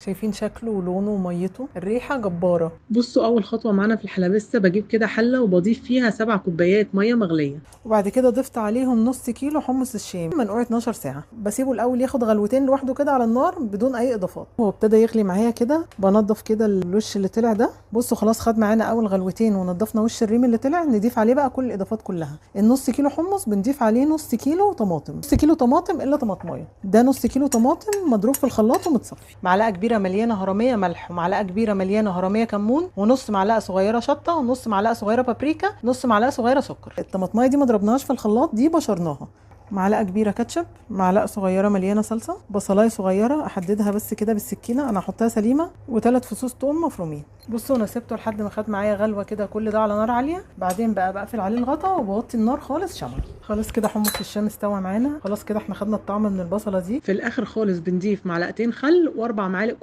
شايفين شكله ولونه وميته، الريحة جبارة. بصوا، اول خطوه معانا في الحلبسه بجيب كده حله وبضيف فيها 7 كوبايات ميه مغليه. وبعد كده ضفت عليهم نص كيلو حمص الشام منقوع 12 ساعة. بسيبه الأول ياخد غلوتين لوحده كده على النار بدون أي إضافات. هو ابتدى يغلي معايا كده، بنضف كده الوش اللي طلع ده. بصوا خلاص خد معانا أول غلوتين ونضفنا وش الريم اللي طلع. نضيف عليه بقى كل الإضافات كلها. النص كيلو حمص بنضيف عليه نص كيلو طماطم، نص كيلو طماطم إلا طماطمايه. ده نص كيلو طماطم مضروب في الخلاط ومتصفي. معلقة كبيرة مليانة هرمية ملح، ومعلقة كبيرة مليانة هرمية كمون، ونص معلقة صغيرة شطة، ونص معلقة صغيرة بابريكا، نص معلقة صغيرة سكر. الطماطمايه دي ما ضربناهاش في الخلاط، دي بشرناها. معلقه كبيره كاتشب، معلقه صغيره مليانه صلصه، بصلايه صغيره احددها بس كده بالسكينه، انا هحطها سليمه، وثلاث فصوص توم مفرومين. بصوا انا سبته لحد ما خد معايا غلوه كده، كل ده على نار عاليه. بعدين بقى بقفل عليه الغطا وبوطي النار خالص شمع. خلاص كده حمص الشام استوى معانا. خلاص كده احنا خدنا الطعم من البصله دي. في الاخر خالص بنضيف معلقتين خل و4 معالق